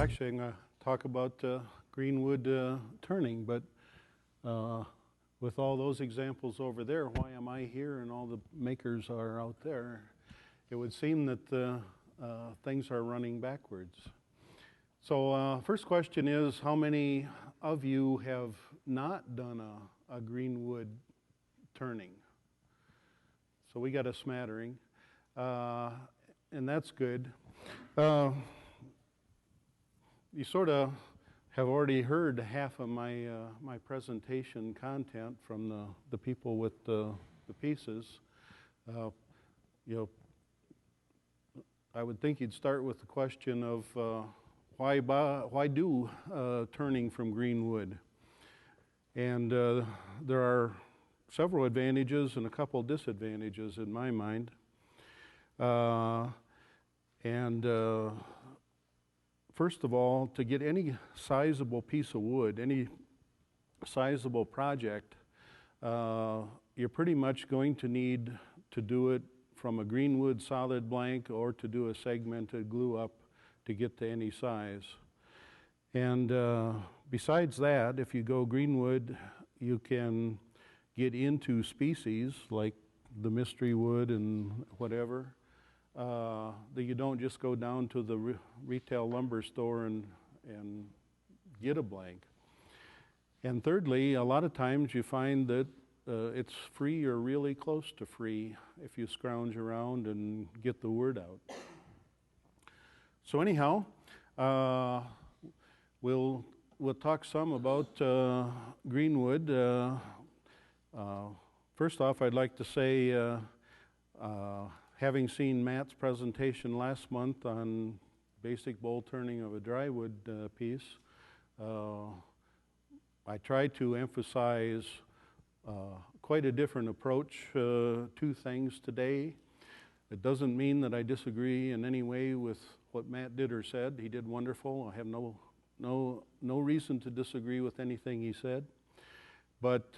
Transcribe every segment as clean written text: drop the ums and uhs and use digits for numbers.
Actually, I'm going to talk about Greenwood turning, but with all those examples over there, why am I here and all the makers are out there? It would seem that things are running backwards. So first question is, how many of you have not done a Greenwood turning? So we got a smattering, and that's good. You sort of have already heard half of my my presentation content from the people with the pieces. You know, I would think you'd start with the question of why do turning from Greenwood? And there are several advantages and a couple disadvantages in my mind. First of all, to get any sizable piece of wood, any sizable project, you're pretty much going to need to do it from a Greenwood solid blank or to do a segmented glue up to get to any size. And besides that, if you go Greenwood, you can get into species like the mystery wood and whatever, that you don't just go down to the retail lumber store and get a blank. And thirdly, a lot of times you find that it's free or really close to free if you scrounge around and get the word out. So anyhow, we'll talk some about Greenwood. First off, I'd like to say, having seen Matt's presentation last month on basic bowl turning of a drywood piece, I tried to emphasize quite a different approach to things today. It doesn't mean that I disagree in any way with what Matt did or said. He did wonderful. I have no reason to disagree with anything he said. But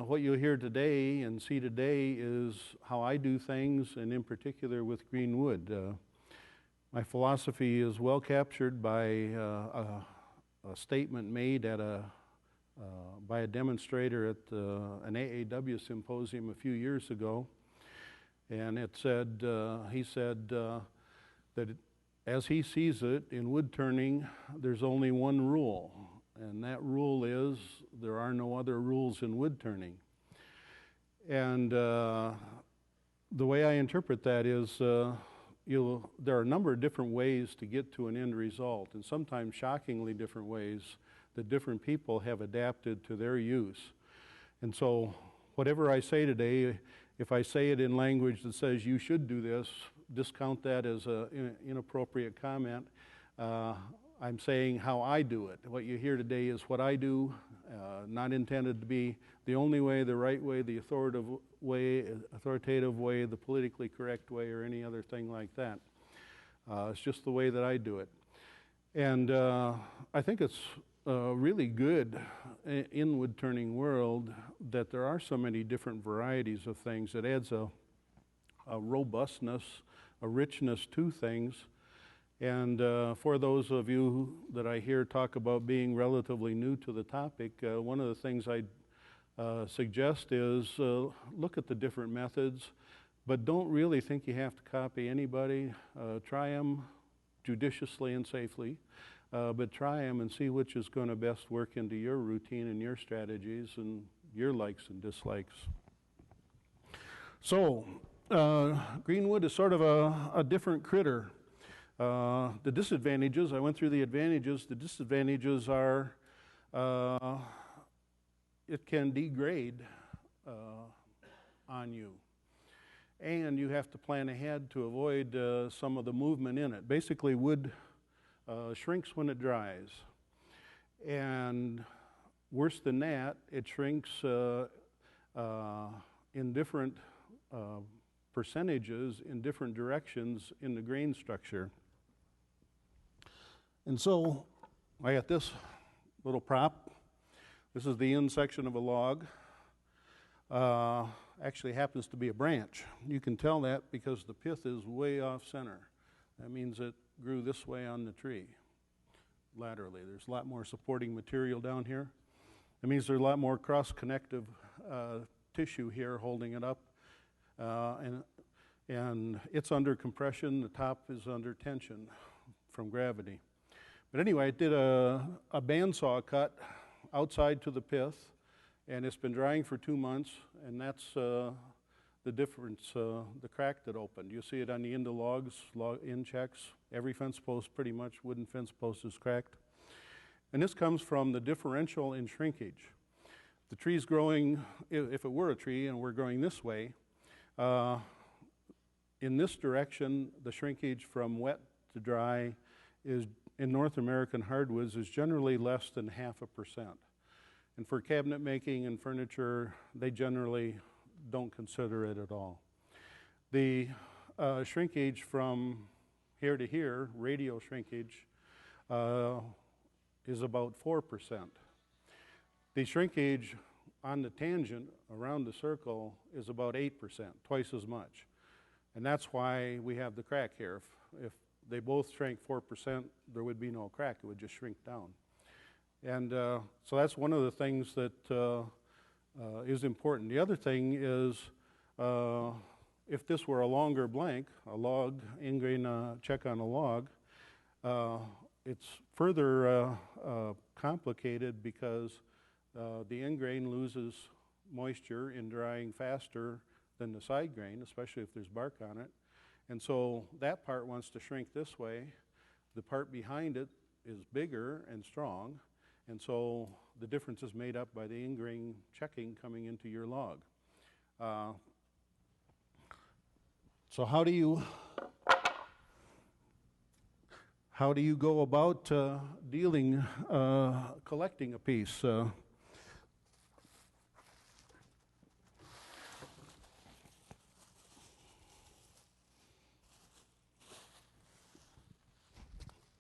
what you'll hear today and see today is how I do things, and in particular with Greenwood. My philosophy is well captured by a statement made at by a demonstrator at an AAW symposium a few years ago. And it said, he said that as he sees it in wood turning, there's only one rule. And that rule is there are no other rules in wood turning. And the way I interpret that is there are a number of different ways to get to an end result, and sometimes shockingly different ways that different people have adapted to their use. And so whatever I say today, if I say it in language that says you should do this, discount that as an inappropriate comment. I'm saying how I do it. What you hear today is what I do, not intended to be the only way, the right way, the authoritative way, the politically correct way, or any other thing like that. It's just the way that I do it. And I think it's really good in wood turning world that there are so many different varieties of things. It adds a robustness, a richness to things. And for those of you that I hear talk about being relatively new to the topic, one of the things I suggest is look at the different methods, but don't really think you have to copy anybody. Try them judiciously and safely, but try them and see which is going to best work into your routine and your strategies and your likes and dislikes. So Greenwood is sort of a different critter. The disadvantages, I went through the advantages. The disadvantages are it can degrade on you. And you have to plan ahead to avoid some of the movement in it. Basically, wood shrinks when it dries. And worse than that, it shrinks in different percentages in different directions in the grain structure. And so I got this little prop. This is the end section of a log. Actually happens to be a branch. You can tell that because the pith is way off center. That means it grew this way on the tree. laterally. There's a lot more supporting material down here. It means there's a lot more cross-connective tissue here holding it up. And it's under compression. The top is under tension from gravity. But anyway, I did a bandsaw cut outside to the pith, and it's been drying for 2 months, and that's the difference, the crack that opened. You see it on the end of logs, end checks. Every fence post, pretty much, wooden fence post is cracked. And this comes from the differential in shrinkage. The tree's growing, if it were a tree and we're growing this way, in this direction, the shrinkage from wet to dry is, in North American hardwoods, is generally less than 0.5%. And for cabinet making and furniture, they generally don't consider it at all. The shrinkage from here to here, radial shrinkage, is about 4%. The shrinkage on the tangent around the circle is about 8%, twice as much. And that's why we have the crack here. If they both shrank 4%, there would be no crack. It would just shrink down. And so that's one of the things that is important. The other thing is, if this were a longer blank, a log, ingrain check on a log, it's further complicated because the end grain loses moisture in drying faster than the side grain, especially if there's bark on it. And so that part wants to shrink this way. The part behind it is bigger and strong, and so the difference is made up by the end grain checking coming into your log. So how do you go about collecting a piece?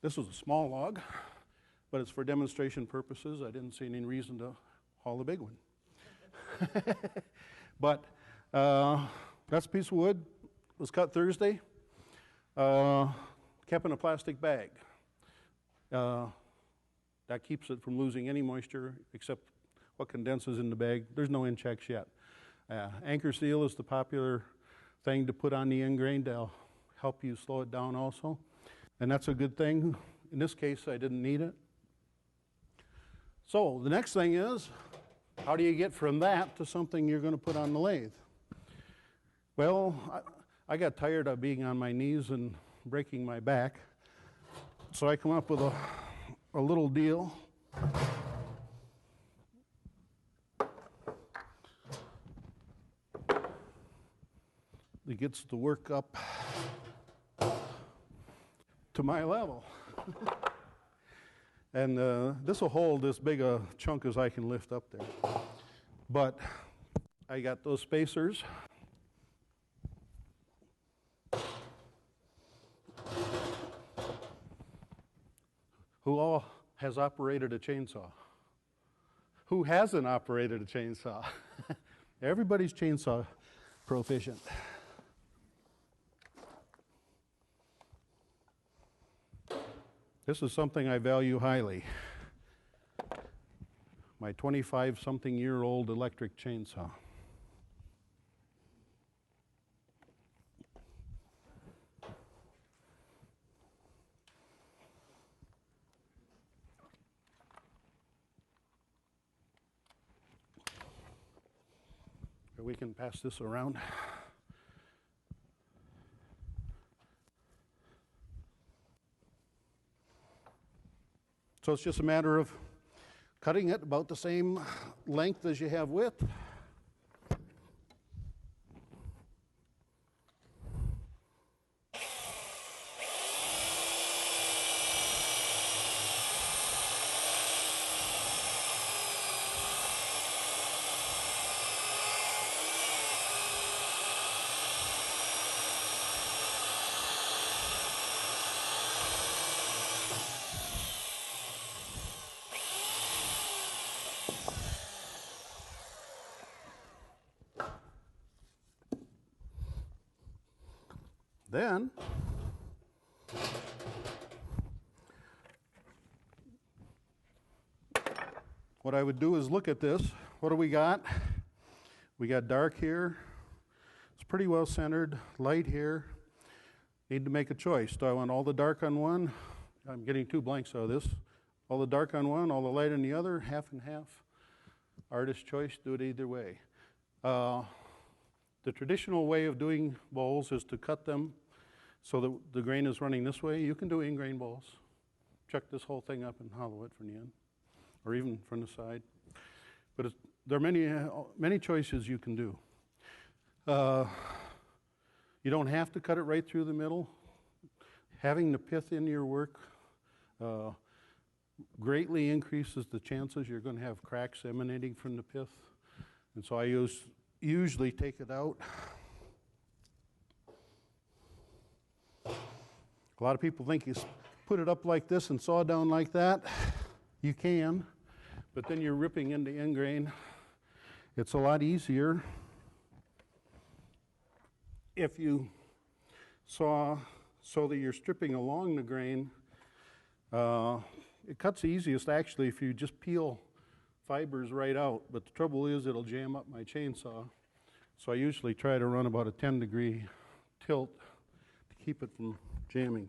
This was a small log, but it's for demonstration purposes. I didn't see any reason to haul a big one. But that's a piece of wood. It was cut Thursday. Kept in a plastic bag. That keeps it from losing any moisture except what condenses in the bag. There's no end checks yet. Anchor seal is the popular thing to put on the end grain to help you slow it down also. And that's a good thing. In this case, I didn't need it. So the next thing is, how do you get from that to something you're going to put on the lathe? Well, I got tired of being on my knees and breaking my back. So I come up with a little deal. That gets the work up to my level. And this will hold as big a chunk as I can lift up there. But I got those spacers. Who all has operated a chainsaw? Who hasn't operated a chainsaw? Everybody's chainsaw proficient. This is something I value highly. My 25-something-year-old electric chainsaw. We can pass this around. So it's just a matter of cutting it about the same length as you have width. Then what I would do is look at this. What do we got? We got dark here. It's pretty well centered. Light here. Need to make a choice. Do I want all the dark on one? I'm getting 2 blanks out of this. All the dark on one, all the light on the other, half and half. Artist choice, do it either way. The traditional way of doing bowls is to cut them so that the grain is running this way. You can do in-grain bowls. Chuck this whole thing up and hollow it from the end, or even from the side. But there are many choices you can do. You don't have to cut it right through the middle. Having the pith in your work greatly increases the chances you're going to have cracks emanating from the pith. And so I usually take it out. A lot of people think you put it up like this and saw down like that. You can, but then you're ripping into end grain. It's a lot easier if you saw so that you're stripping along the grain. It cuts easiest actually if you just peel fibers right out, but the trouble is it'll jam up my chainsaw. So I usually try to run about a 10-degree tilt to keep it from jamming.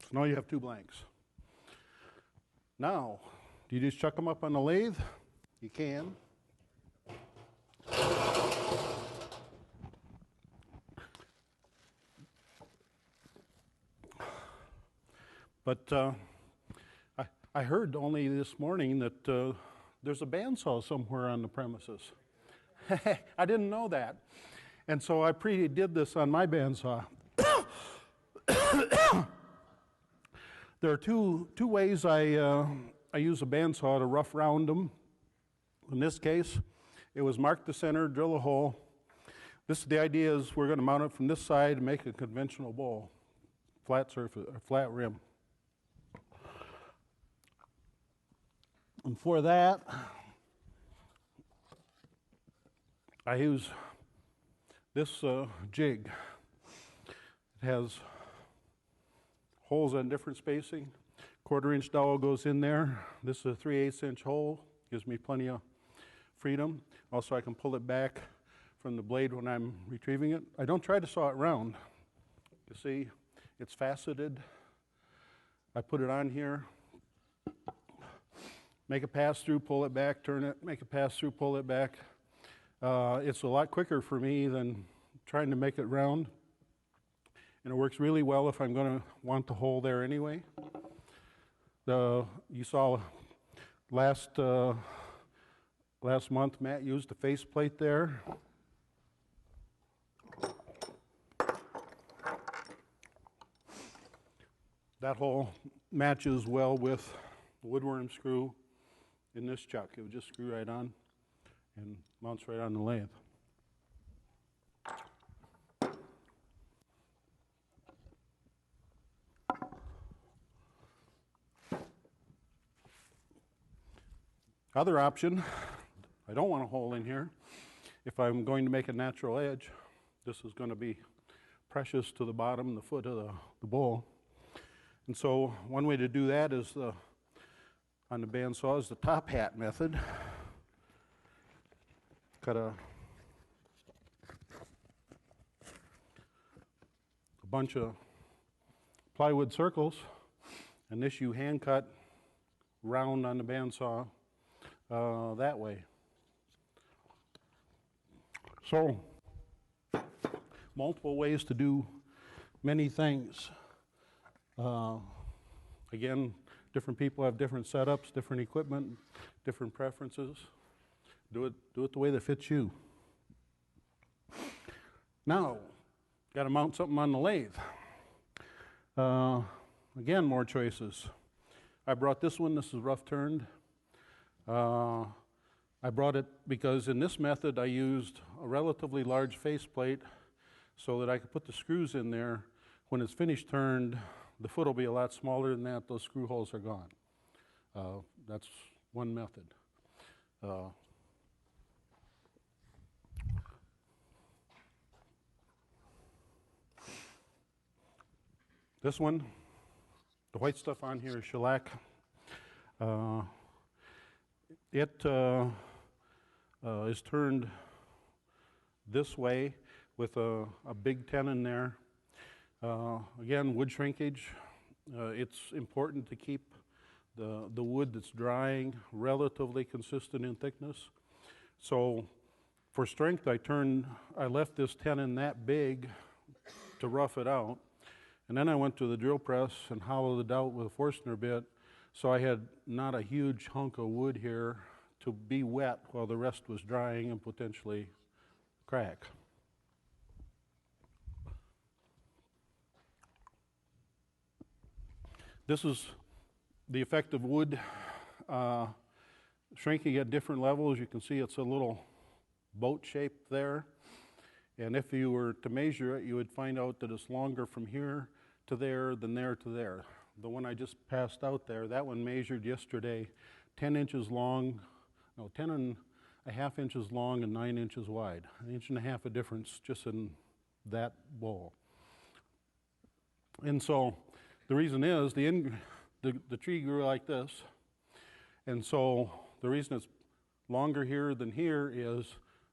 So now you have 2 blanks. Now, do you just chuck them up on the lathe? You can. But I heard only this morning that there's a bandsaw somewhere on the premises. I didn't know that. And so I did this on my bandsaw. There are two ways I use a bandsaw to rough round them. In this case, it was mark the center, drill a hole. The idea is we're going to mount it from this side and make a conventional bowl, flat surface, or flat rim. And for that, I use this jig. It has holes on different spacing. 1/4-inch dowel goes in there. This is a 3/8-inch hole. Gives me plenty of freedom. Also, I can pull it back from the blade when I'm retrieving it. I don't try to saw it round. You see, it's faceted. I put it on here. Make a pass through, pull it back, turn it, make a pass through, pull it back. It's a lot quicker for me than trying to make it round. And it works really well if I'm going to want the hole there anyway. You saw last month Matt used a faceplate there. That hole matches well with the woodworm screw in this chuck. It would just screw right on and mounts right on the lathe. Other option, I don't want a hole in here. If I'm going to make a natural edge, this is going to be precious to the bottom, the foot of the bowl. And so one way to do that is on the bandsaw is the top hat method. Cut a bunch of plywood circles, and this you hand cut round on the bandsaw that way. So, multiple ways to do many things. Again, different people have different setups, different equipment, different preferences. Do it the way that fits you. Now, got to mount something on the lathe. Again, more choices. I brought this one. This is rough turned. I brought it because in this method I used a relatively large faceplate so that I could put the screws in there. When it's finished turned, the foot will be a lot smaller than that. Those screw holes are gone. That's one method. This one, the white stuff on here is shellac. It is turned this way with a big tenon there. Again, wood shrinkage. It's important to keep the wood that's drying relatively consistent in thickness. So for strength, I left this tenon that big to rough it out. And then I went to the drill press and hollowed it out with a Forstner bit, so I had not a huge hunk of wood here to be wet while the rest was drying and potentially crack. This is the effect of wood shrinking at different levels. You can see it's a little boat shape there. And if you were to measure it, you would find out that it's longer from here to there than there to there. The one I just passed out there, that one measured yesterday 10 inches long, 10 and a half inches long and 9 inches wide. An inch and a half of difference just in that bowl. And so the reason is the tree grew like this. And so the reason it's longer here than here is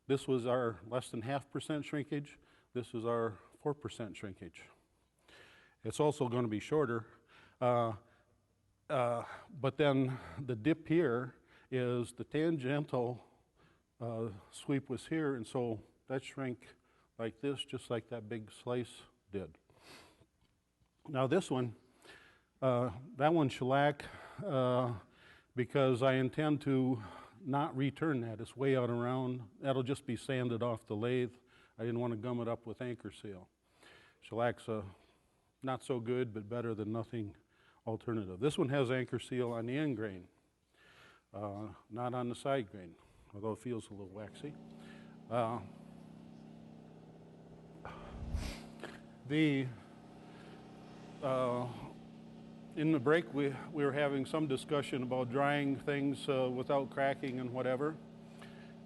this was our less than 0.5% shrinkage. This is our 4% shrinkage. It's also going to be shorter. But then the dip here is the tangential sweep was here, and so that shrank like this, just like that big slice did. Now this one, that one's shellac because I intend to not return that. It's way out around. That'll just be sanded off the lathe. I didn't want to gum it up with anchor seal. Shellac's not so good, but better than nothing alternative. This one has anchor seal on the end grain, not on the side grain, although it feels a little waxy. In the break, we were having some discussion about drying things without cracking and whatever.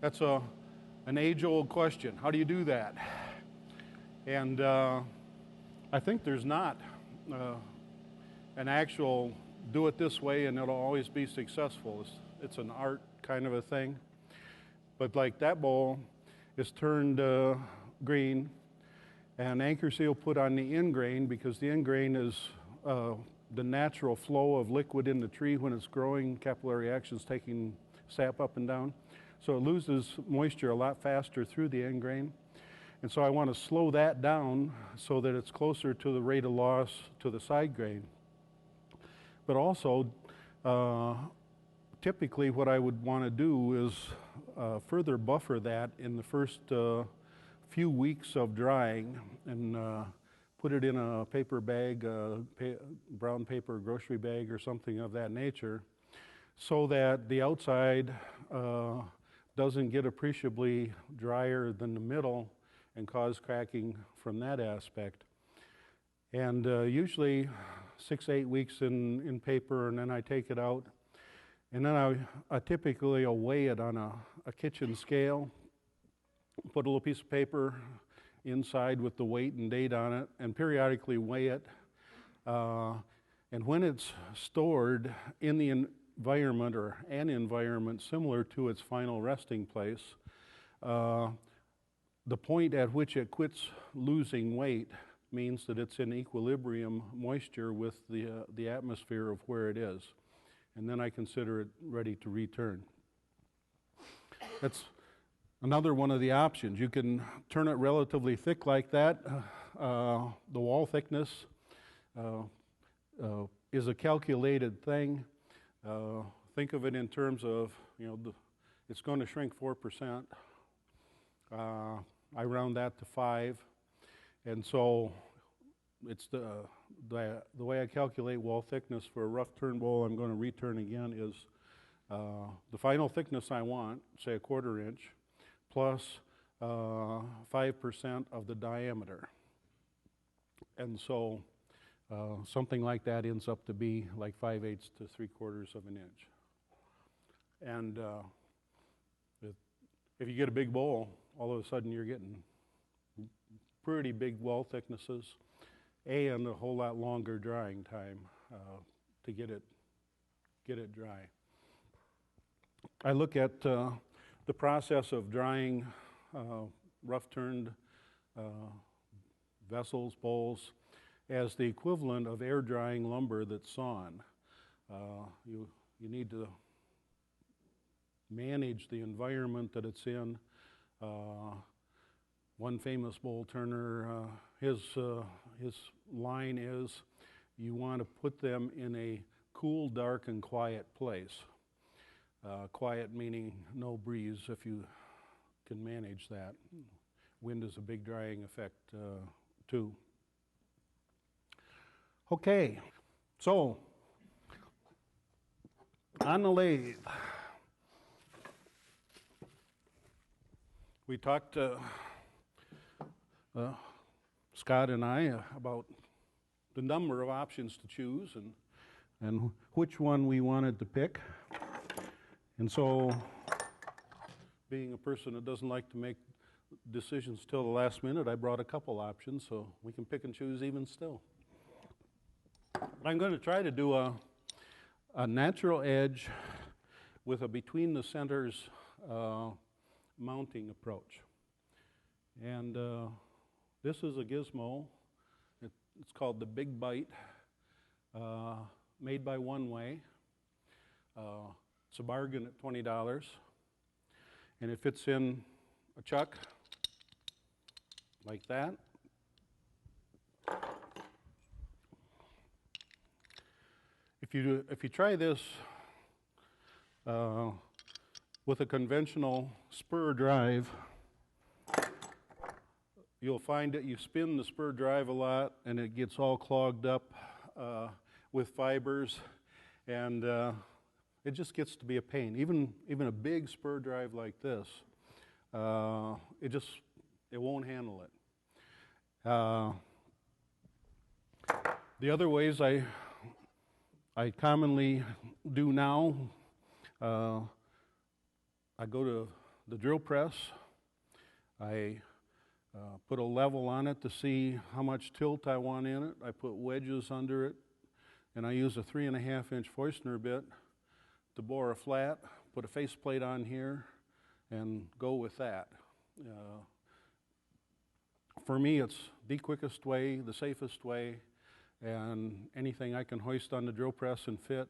That's an age-old question. How do you do that? And I think there's not an actual do it this way and it'll always be successful. It's an art kind of a thing. But like that bowl is turned green and anchor seal put on the end grain because the end grain is the natural flow of liquid in the tree when it's growing, capillary action's taking sap up and down. So it loses moisture a lot faster through the end grain. And so I want to slow that down so that it's closer to the rate of loss to the side grain. But also, typically what I would want to do is further buffer that in the first few weeks of drying and put it in a paper bag, brown paper grocery bag or something of that nature, so that the outside doesn't get appreciably drier than the middle and cause cracking from that aspect. And usually 6 to 8 weeks in paper, and then I take it out. And then I typically weigh it on a kitchen scale, put a little piece of paper inside with the weight and date on it, and periodically weigh it. And when it's stored in the environment or an environment similar to its final resting place, the point at which it quits losing weight means that it's in equilibrium moisture with the atmosphere of where it is. And then I consider it ready to return. That's another one of the options. You can turn it relatively thick like that. The wall thickness is a calculated thing. Think of it in terms of, it's going to shrink 4%. I round that to 5. And so it's the way I calculate wall thickness for a rough turn bowl I'm going to return again is the final thickness I want, say a 1/4 inch, plus 5% of the diameter. And so something like that ends up to be like 5/8 to 3/4 of an inch. And if you get a big bowl, all of a sudden you're getting pretty big wall thicknesses, and a whole lot longer drying time to get it dry. I look at the process of drying rough-turned vessels, bowls, as the equivalent of air drying lumber that's sawn. You need to manage the environment that it's in. One famous bowl turner, his line is, you want to put them in a cool, dark, and quiet place. Quiet meaning no breeze, if you can manage that. Wind is a big drying effect too. Okay, so on the lathe, we talked, Scott and I, about the number of options to choose and which one we wanted to pick. And so, being a person that doesn't like to make decisions till the last minute, I brought a couple options so we can pick and choose even still. But I'm going to try to do a natural edge with a between the centers mounting approach. And this is a gizmo. It's called the Big Bite, made by One Way. It's a bargain at $20, and it fits in a chuck like that. If you try this with a conventional spur drive, you'll find that you spin the spur drive a lot and it gets all clogged up with fibers, and it just gets to be a pain. Even a big spur drive like this, it won't handle it. The other ways I commonly do now, I go to the drill press. I put a level on it to see how much tilt I want in it. I put wedges under it, and I use a 3.5 inch Forstner bit to bore a flat, put a faceplate on here, and go with that. For me, it's the quickest way, the safest way, and anything I can hoist on the drill press and fit,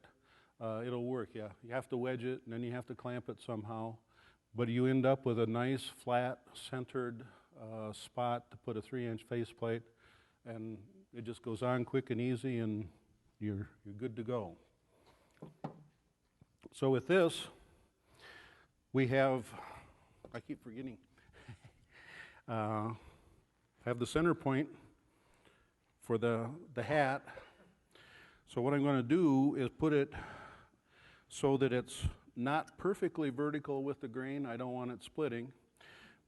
it'll work. Yeah, you have to wedge it, and then you have to clamp it somehow, but you end up with a nice, flat, centered spot to put a 3-inch faceplate, and it just goes on quick and easy, and you're good to go. So with this, we have, I keep forgetting, have the center point for the hat. So what I'm going to do is put it so that it's not perfectly vertical with the grain. I don't want it splitting,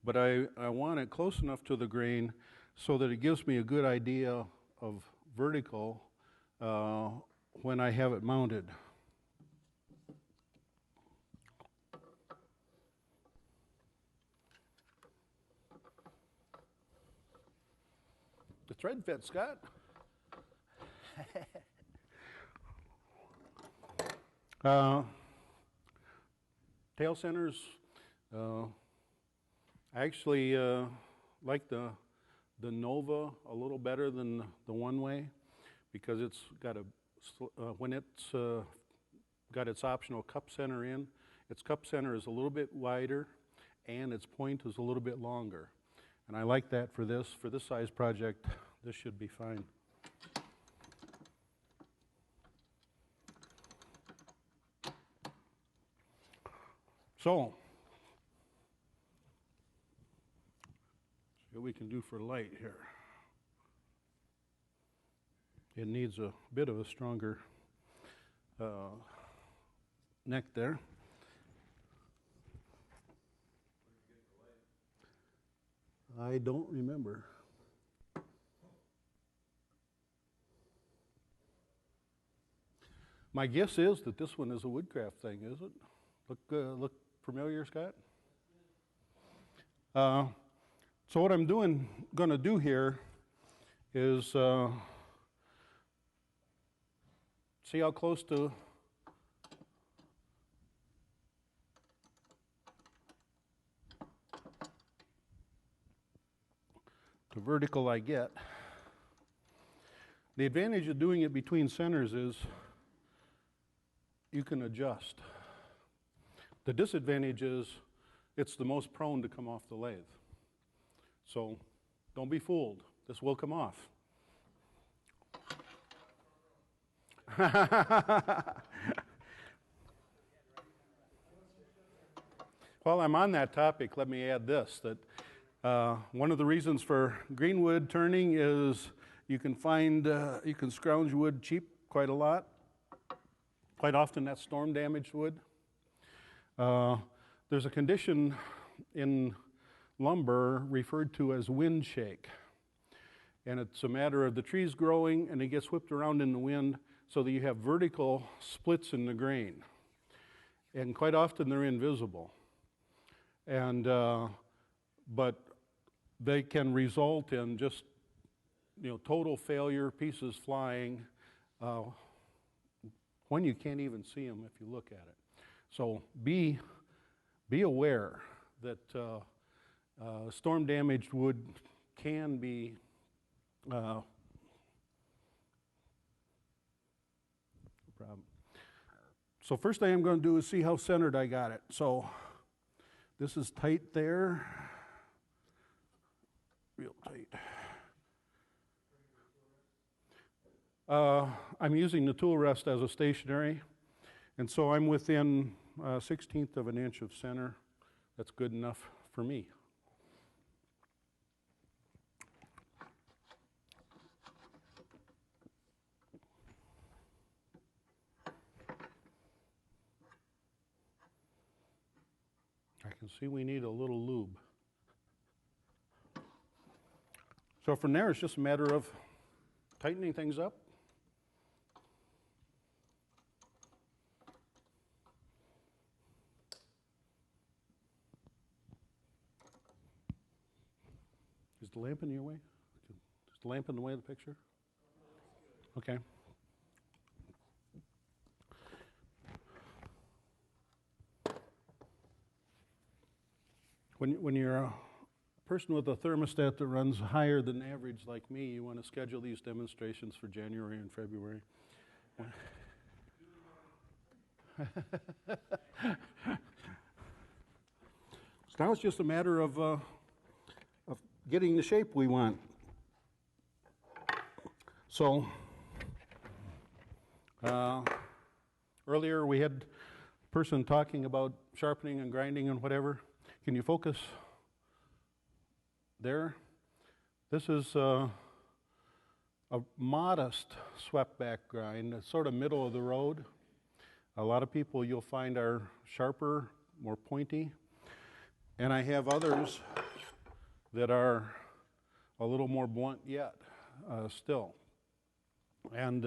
but I want it close enough to the grain so that it gives me a good idea of vertical when I have it mounted. The thread fit, Scott. Tail centers, I actually like the Nova a little better than the One Way, because it's got when it's got its optional cup center in, its cup center is a little bit wider and its point is a little bit longer. And I like that for this size project. This should be fine. So, see what we can do for light here. it needs a bit of a stronger neck there. I don't remember. My guess is that this one is a woodcraft thing, is it? Look familiar, Scott? So what I'm going to do here is see how close to vertical I get. The advantage of doing it between centers is you can adjust. The disadvantage is it's the most prone to come off the lathe. So don't be fooled. This will come off. While I'm on that topic, let me add this, that one of the reasons for Greenwood turning is you can scrounge wood cheap quite a lot. Quite often that's storm damaged wood. There's a condition in lumber referred to as wind shake. And it's a matter of the trees growing and it gets whipped around in the wind so that you have vertical splits in the grain. And quite often they're invisible. And but they can result in just total failure, pieces flying, when you can't even see them if you look at it. So be aware that storm damaged wood can be a problem. So first thing I'm going to do is see how centered I got it. So this is tight there, real tight. I'm using the tool rest as a stationary, and so I'm within 1/16 of an inch of center. That's good enough for me. I can see we need a little lube. So from there, it's just a matter of tightening things up. Is the lamp in your way? Is the lamp in the way of the picture? Okay. When you're a person with a thermostat that runs higher than average like me, you want to schedule these demonstrations for January and February. So now it's just a matter of getting the shape we want. So earlier we had a person talking about sharpening and grinding and whatever. Can you focus there? This is a modest swept back grind. It's sort of middle of the road. A lot of people you'll find are sharper, more pointy. And I have others that are a little more blunt yet, still. And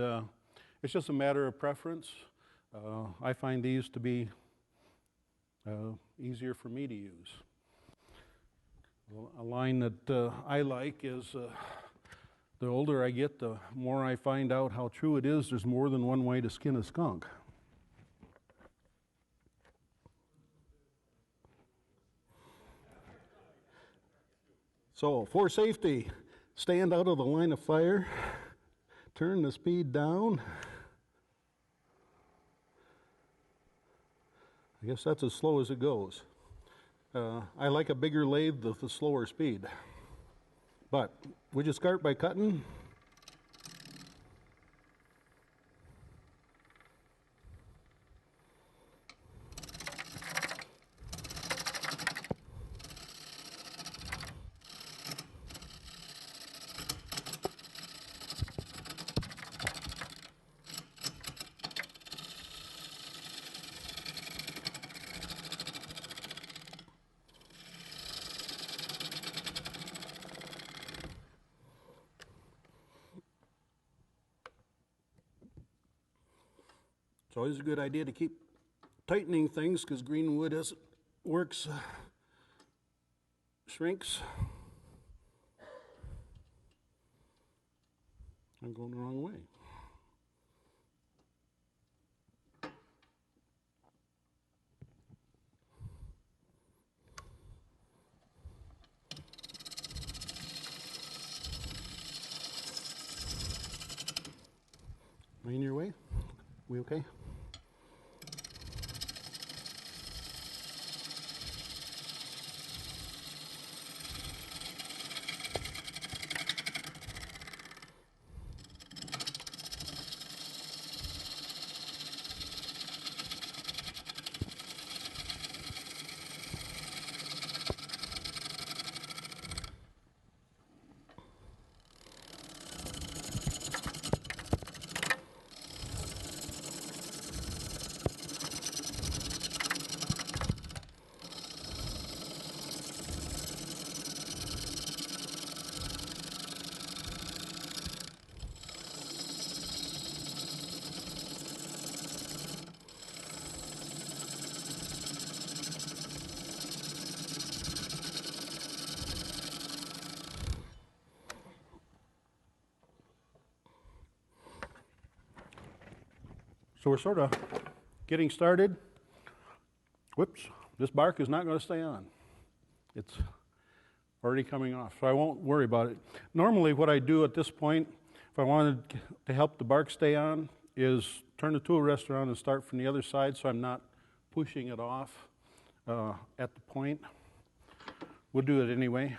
it's just a matter of preference. I find these to be easier for me to use. A line that I like is the older I get, the more I find out how true it is. There's more than one way to skin a skunk. So for safety, stand out of the line of fire, turn the speed down. I guess that's as slow as it goes. I like a bigger lathe with a slower speed. But we just start by cutting. It's always a good idea to keep tightening things because Greenwood, as it works, shrinks. I'm going the wrong way. Am I in your way? We okay? So we're sort of getting started. Whoops, this bark is not going to stay on. It's already coming off, so I won't worry about it. Normally what I do at this point, if I wanted to help the bark stay on, is turn the tool rest around and start from the other side so I'm not pushing it off at the point. We'll do it anyway.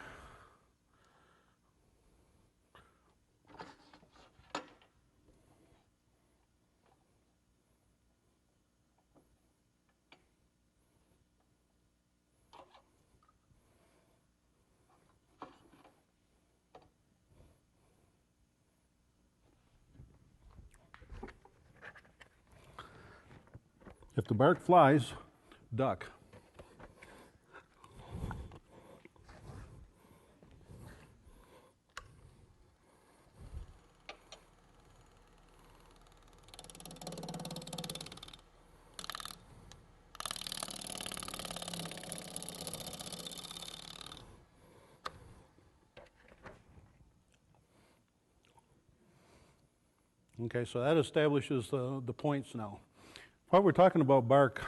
If the bark flies, duck. Okay, so that establishes the points now. While we're talking about bark,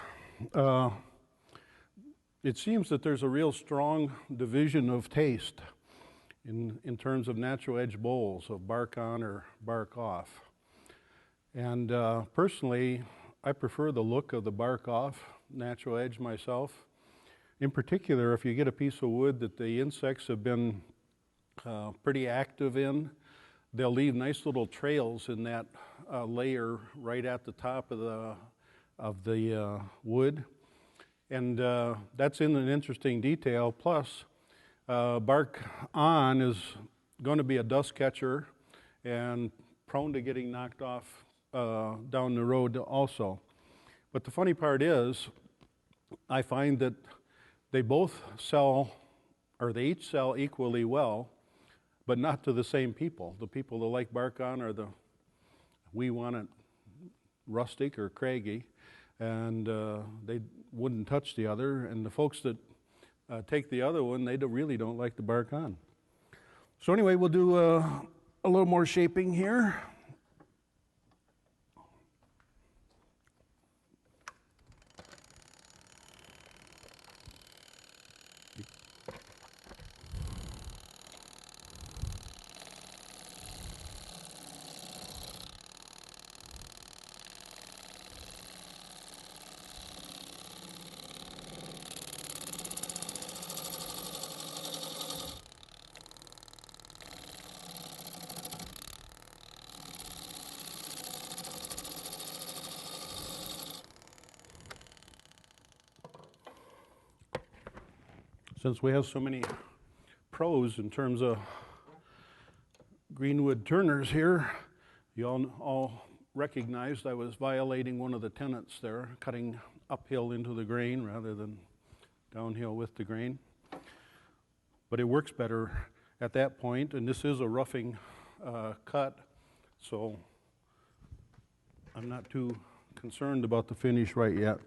it seems that there's a real strong division of taste in terms of natural edge bowls of bark on or bark off. And personally, I prefer the look of the bark off natural edge myself. In particular, if you get a piece of wood that the insects have been pretty active in, they'll leave nice little trails in that layer right at the top of the wood, and that's in an interesting detail. Plus, bark on is going to be a dust catcher and prone to getting knocked off down the road also. But the funny part is, I find that they both sell, or they each sell equally well, but not to the same people. The people that like bark on are we want it rustic or craggy, and they wouldn't touch the other. And the folks that take the other one, they really don't like the bark on. So anyway, we'll do a little more shaping here. Since we have so many pros in terms of Greenwood turners here, you all recognized I was violating one of the tenets there, cutting uphill into the grain rather than downhill with the grain. But it works better at that point, and this is a roughing cut, so I'm not too concerned about the finish right yet.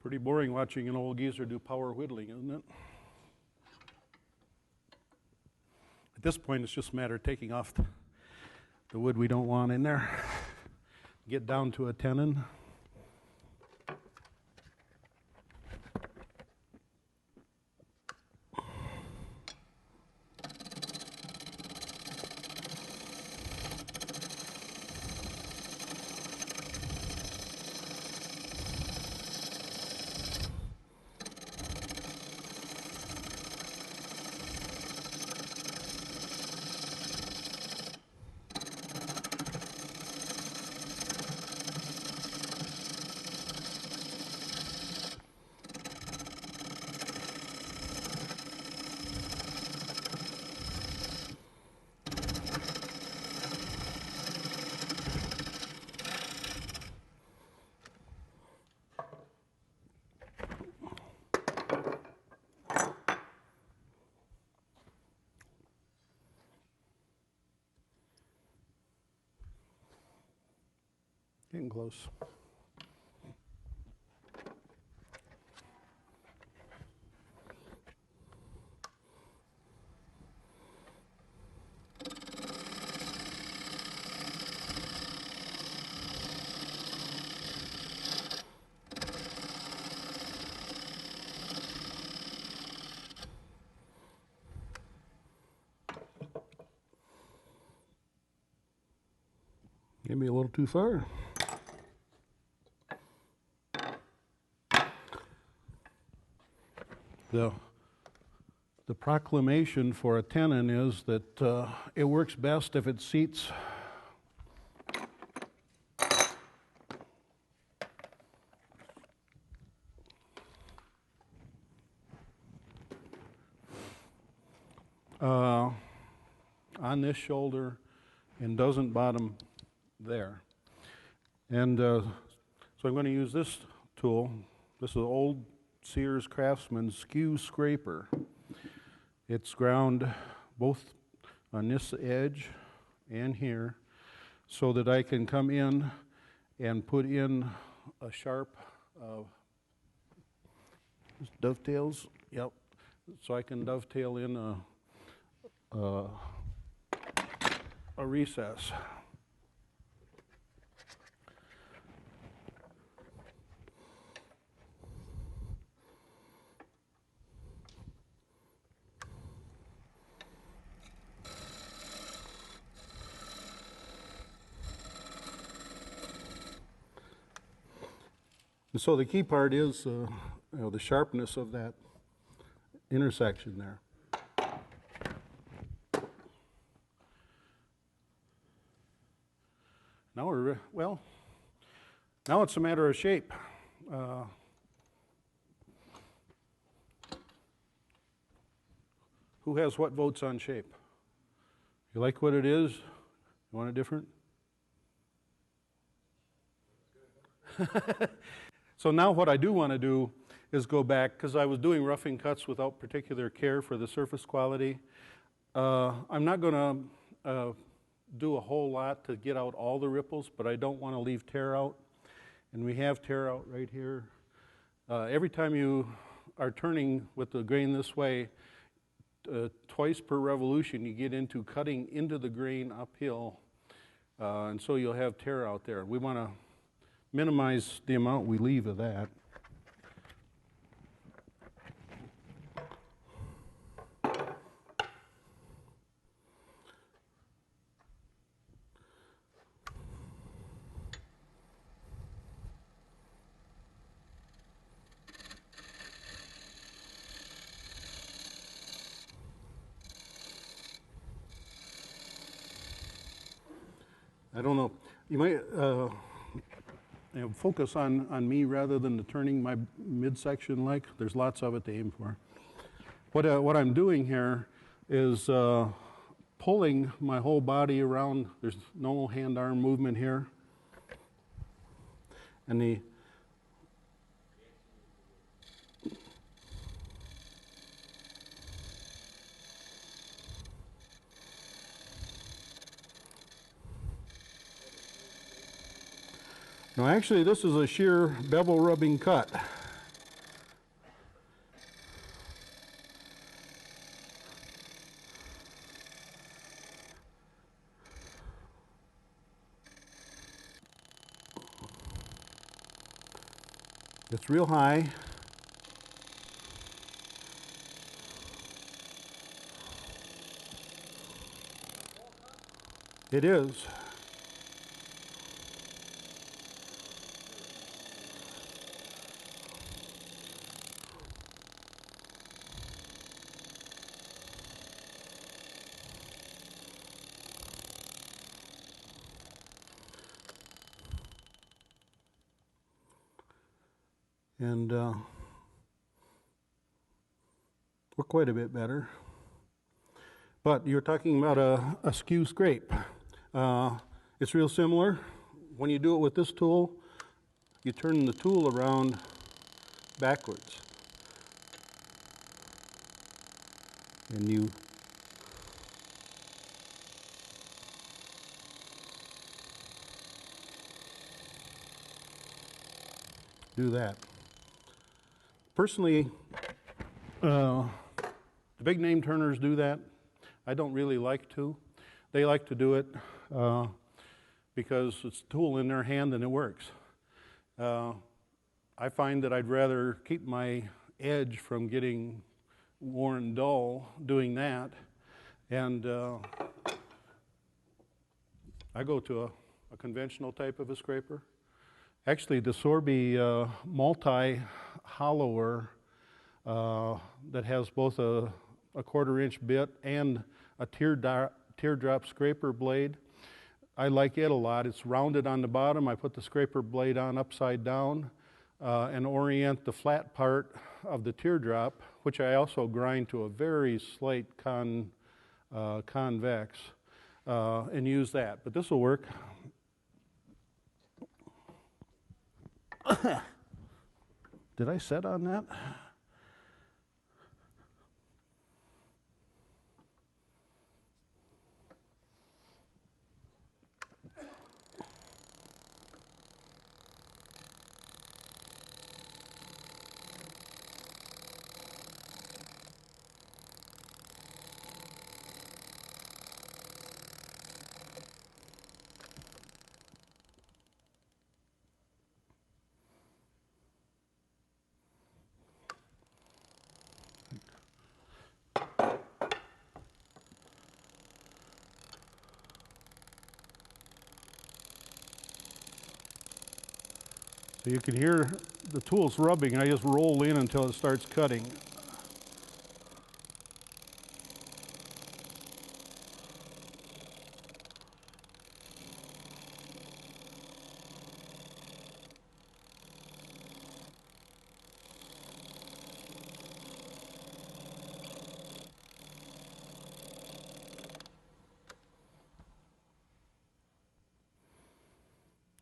Pretty boring watching an old geezer do power whittling, isn't it? At this point, it's just a matter of taking off the wood we don't want in there. Get down to a tenon. Getting close. Maybe a little too far. The proclamation for a tenon is that it works best if it seats on this shoulder and doesn't bottom there. And so I'm going to use this tool. This is an old Sears Craftsman skew scraper. It's ground both on this edge and here so that I can come in and put in a sharp dovetails. Yep. So I can dovetail in a recess. And so the key part is the sharpness of that intersection there. Now now it's a matter of shape. Who has what votes on shape? You like what it is? You want it different? So now what I do want to do is go back, because I was doing roughing cuts without particular care for the surface quality. I'm not going to do a whole lot to get out all the ripples, but I don't want to leave tear out. And we have tear out right here. Every time you are turning with the grain this way, twice per revolution you get into cutting into the grain uphill, and so you'll have tear out there. We want to minimize the amount we leave of that. I don't know. You might focus on me rather than the turning my midsection like. There's lots of it to aim for. What I'm doing here is pulling my whole body around. There's no hand-arm movement here. And now actually this is a sheer bevel rubbing cut. It's real high. It is. And we're quite a bit better. But you're talking about a skew scrape. It's real similar. When you do it with this tool, you turn the tool around backwards. And you do that. Personally, the big name turners do that. I don't really like to. They like to do it because it's a tool in their hand and it works. I find that I'd rather keep my edge from getting worn dull doing that, and I go to a conventional type of a scraper. Actually, the Sorby multi-hollower that has both a quarter-inch bit and a teardrop scraper blade, I like it a lot. It's rounded on the bottom. I put the scraper blade on upside down and orient the flat part of the teardrop, which I also grind to a very slight convex, and use that. But this will work. Did I set on that? So you can hear the tool's rubbing. I just roll in until it starts cutting.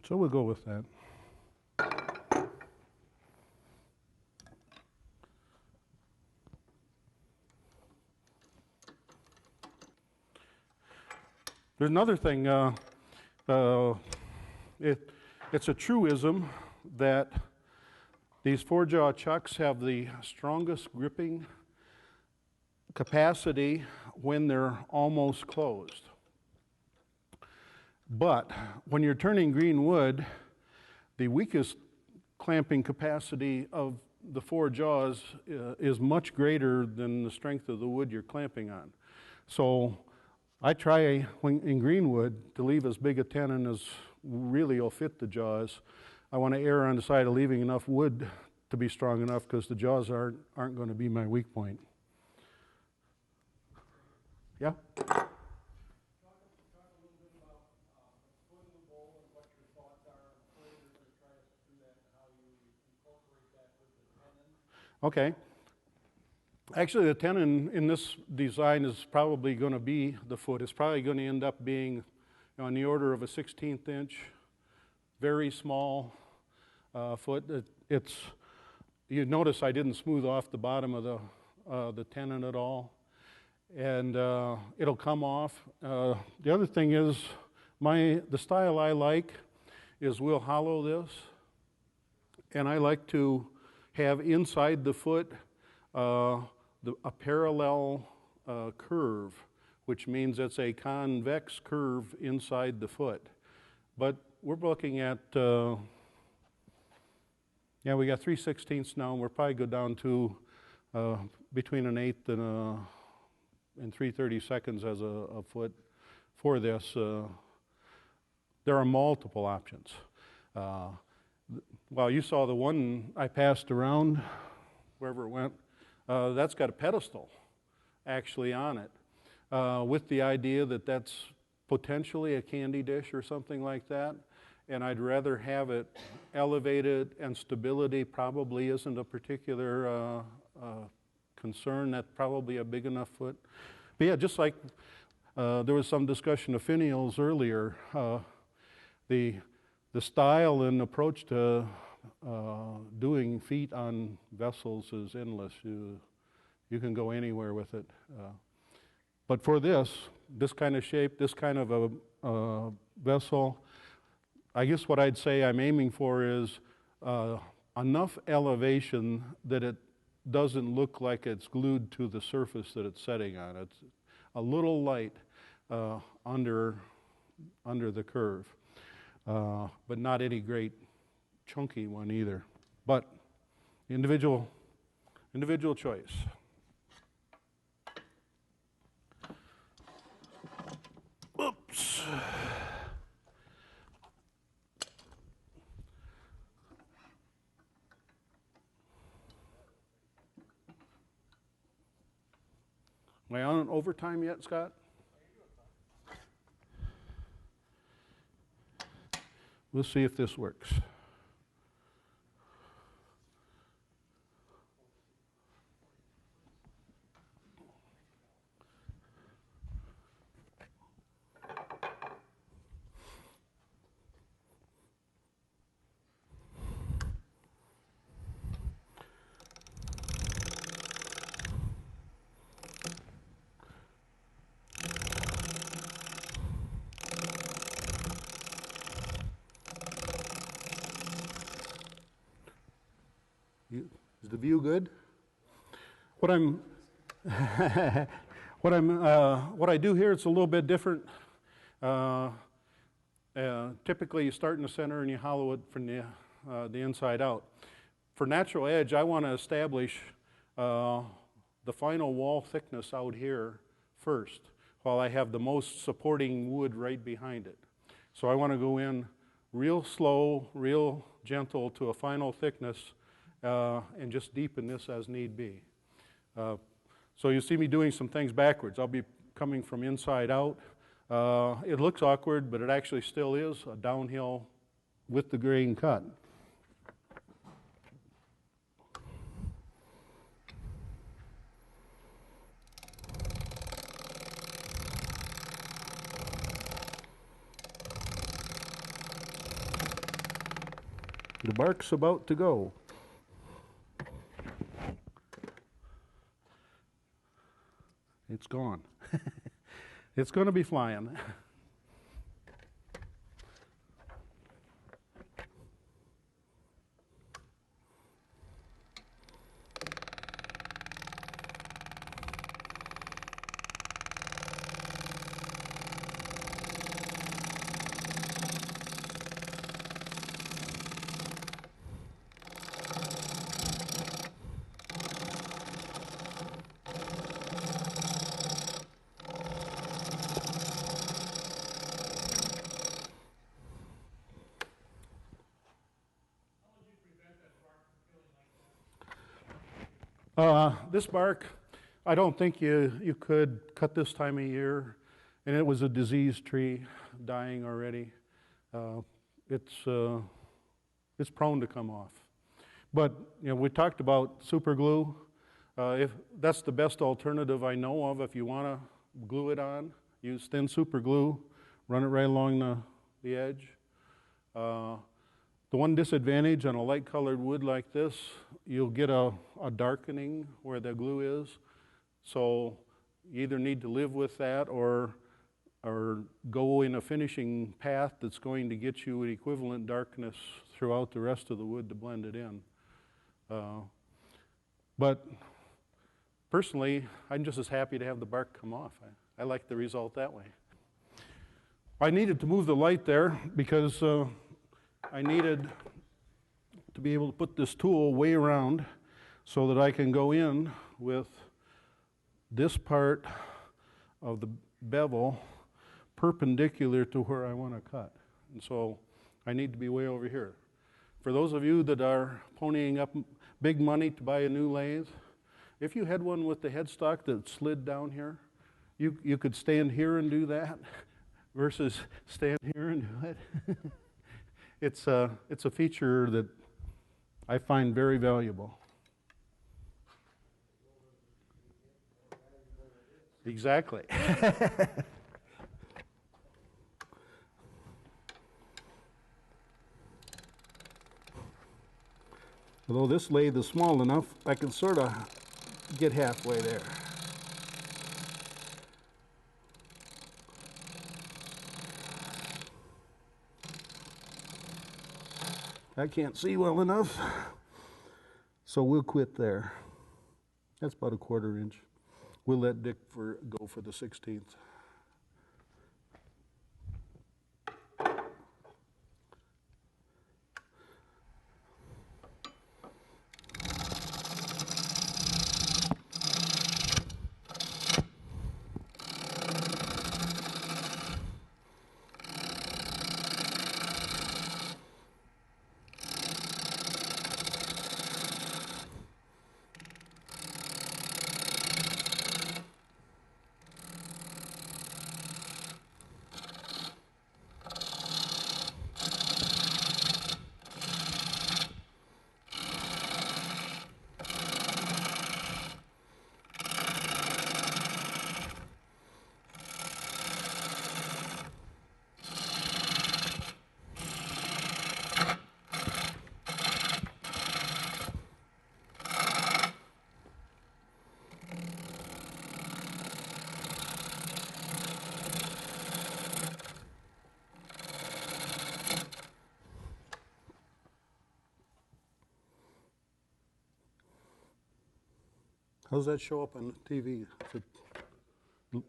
So we'll go with that. There's another thing, it's a truism that these four-jaw chucks have the strongest gripping capacity when they're almost closed. But when you're turning green wood, the weakest clamping capacity of the 4 jaws is much greater than the strength of the wood you're clamping on. So I try in Greenwood to leave as big a tenon as really will fit the jaws. I want to err on the side of leaving enough wood to be strong enough because the jaws aren't going to be my weak point. Yeah? Okay. Actually, the tenon in this design is probably going to be the foot. It's probably going to end up being on the order of a 1/16 inch, very small foot. You notice I didn't smooth off the bottom of the tenon at all, and it'll come off. The other thing is, the style I like is we'll hollow this, and I like to have inside the foot a parallel curve, which means it's a convex curve inside the foot. But we're looking at, we got 3/16 now, and we'll probably go down to between an 1/8 and 3/32 as a foot for this. There are multiple options. Well, you saw the one I passed around, wherever it went. That's got a pedestal actually on it, with the idea that that's potentially a candy dish or something like that. And I'd rather have it elevated, and stability probably isn't a particular concern. That's probably a big enough foot. But yeah, just like there was some discussion of finials earlier, the style and approach to doing feet on vessels is endless. You can go anywhere with it. But for this kind of shape, this kind of a vessel, I guess what I'd say I'm aiming for is enough elevation that it doesn't look like it's glued to the surface that it's setting on. It's a little light under the curve, but not any great chunky one either. But individual choice. Oops. Am I on overtime yet, Scott? We'll see if this works. Is the view good? What I do here, it's a little bit different. Typically, you start in the center and you hollow it from the inside out. For natural edge, I want to establish the final wall thickness out here first, while I have the most supporting wood right behind it. So I want to go in real slow, real gentle to a final thickness, and just deepen this as need be. So you see me doing some things backwards. I'll be coming from inside out. It looks awkward, but it actually still is a downhill with the grain cut. The bark's about to go. It's gone. It's going to be flying. This bark, I don't think you could cut this time of year, and it was a diseased tree, dying already. It's prone to come off. But we talked about super glue. If that's the best alternative I know of, if you want to glue it on, use thin super glue, run it right along the edge. The one disadvantage on a light colored wood like this, you'll get a darkening where the glue is. So you either need to live with that or go in a finishing path that's going to get you an equivalent darkness throughout the rest of the wood to blend it in. But personally, I'm just as happy to have the bark come off. I like the result that way. I needed to move the light there because I needed to be able to put this tool way around so that I can go in with this part of the bevel perpendicular to where I want to cut. And so I need to be way over here. For those of you that are ponying up big money to buy a new lathe, if you had one with the headstock that slid down here, you could stand here and do that versus stand here and do it. It's a feature that I find very valuable. Exactly. Although this lathe is small enough, I can sort of get halfway there. I can't see well enough, so we'll quit there. That's about a 1/4 inch. We'll let Dick go for the 1/16. How does that show up on TV?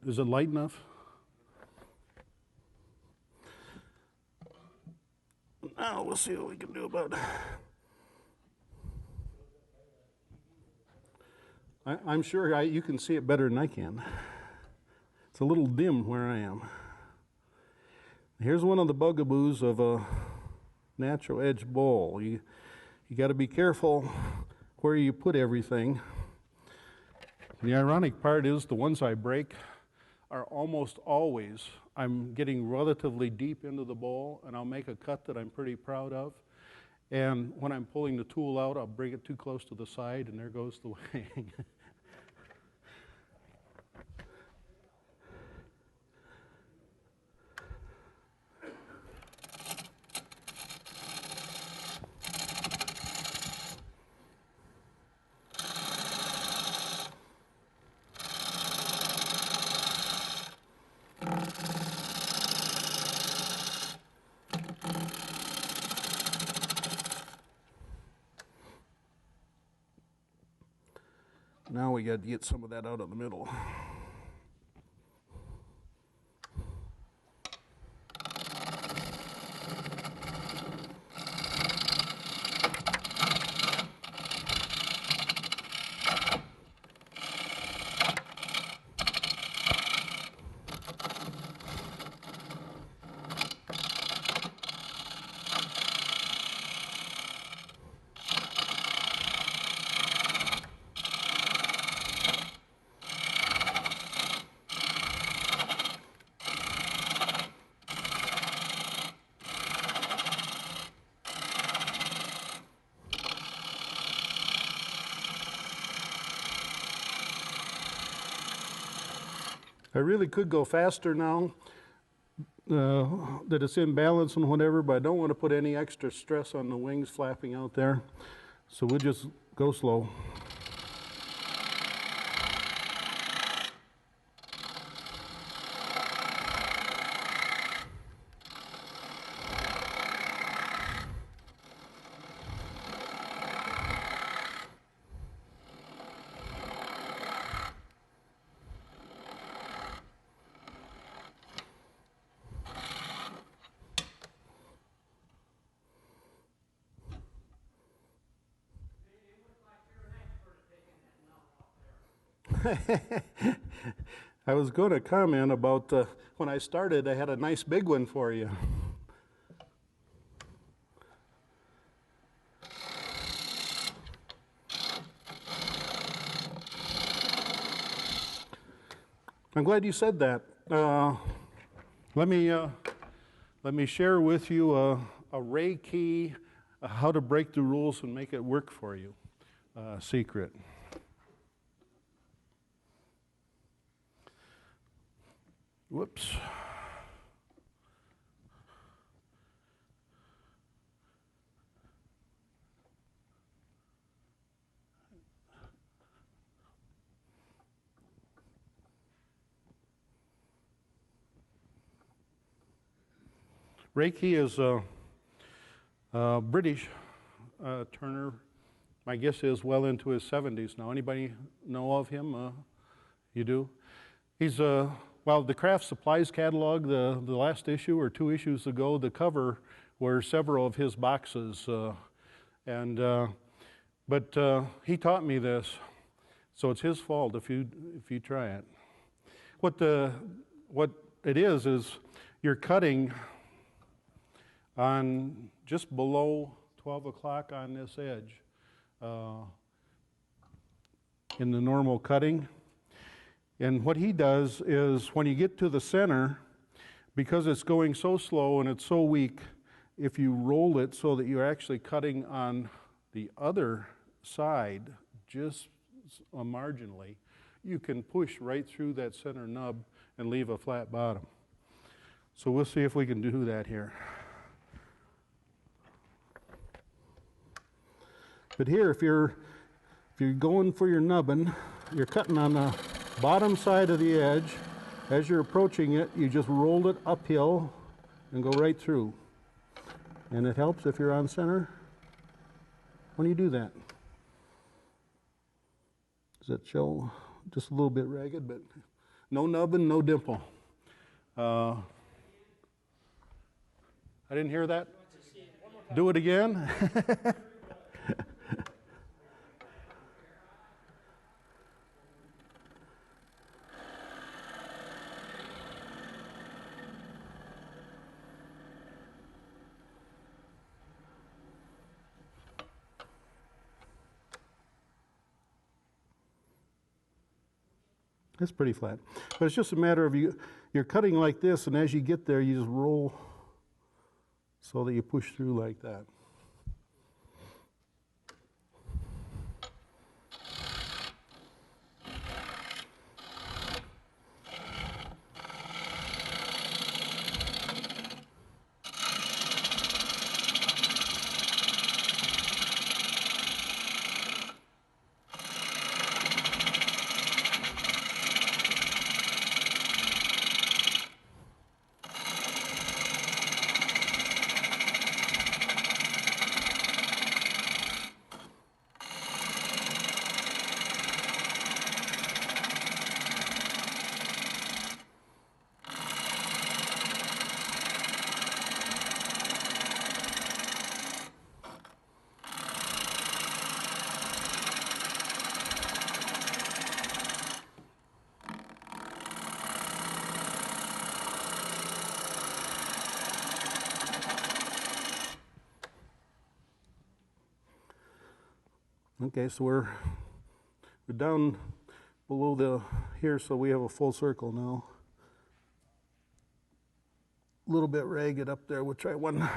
Is it light enough? Now we'll see what we can do about it. I'm sure you can see it better than I can. It's a little dim where I am. Here's one of the bugaboos of a natural edge bowl. You got to be careful where you put everything. The ironic part is the ones I break are almost always, I'm getting relatively deep into the bowl and I'll make a cut that I'm pretty proud of. And when I'm pulling the tool out, I'll bring it too close to the side and there goes the wing. Now we got to get some of that out of the middle. I really could go faster now that it's in balance and whatever, but I don't want to put any extra stress on the wings flapping out there. So we'll just go slow. I was going to comment about when I started, I had a nice big one for you. I'm glad you said that. Let me share with you a Ray key, how to break the rules and make it work for you. Secret. Whoops. Reiki is a British turner. My guess is well into his 70s now. Anybody know of him? You do? He's well, the Craft Supplies catalog, the last issue or 2 issues ago, the cover were several of his boxes, but he taught me this, so it's his fault if you try it. What it is you're cutting on just below 12 o'clock on this edge in the normal cutting. And what he does is when you get to the center, because it's going so slow and it's so weak, if you roll it so that you're actually cutting on the other side just marginally, you can push right through that center nub and leave a flat bottom. So we'll see if we can do that here. But here, if you're going for your nubbin, you're cutting on the bottom side of the edge. As you're approaching it, you just roll it uphill and go right through. And it helps if you're on center when you do that. Does that show? Just a little bit ragged, but no nubbin, no dimple. I didn't hear that. Do it again. It's pretty flat. But it's just a matter of you're cutting like this, and as you get there, you just roll so that you push through like that. Okay, so we're down below here, so we have a full circle now. A little bit ragged up there. We'll try one.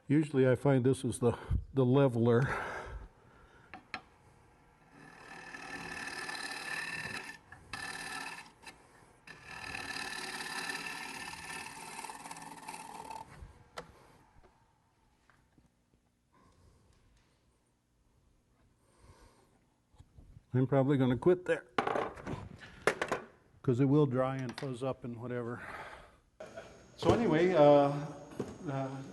Usually I find this is the leveler. I'm probably going to quit there because it will dry and fuzz up and whatever. So anyway,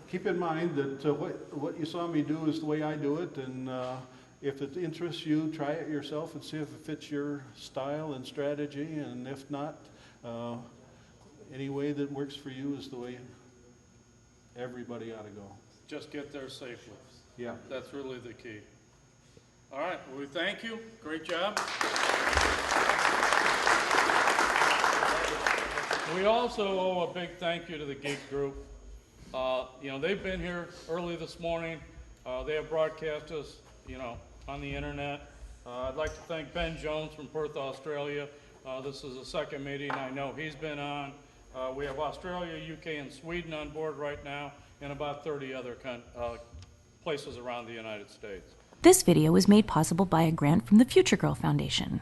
keep in mind that what you saw me do is the way I do it, and if it interests you, try it yourself and see if it fits your style and strategy, and if not, any way that works for you is the way everybody ought to go. Just get there safely. Yeah. That's really the key. All right, well, we thank you. Great job. We also owe a big thank you to the Geek Group. You know, they've been here early this morning. They have broadcast us, you know, on the internet. I'd like to thank Ben Jones from Perth, Australia. This is the second meeting I know he's been on. We have Australia, UK, and Sweden on board right now, and about 30 other places around the United States. This video was made possible by a grant from the Future Girl Foundation.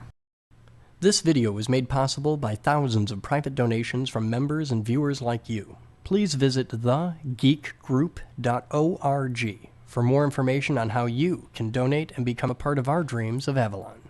This video was made possible by thousands of private donations from members and viewers like you. Please visit thegeekgroup.org for more information on how you can donate and become a part of our dreams of Avalon.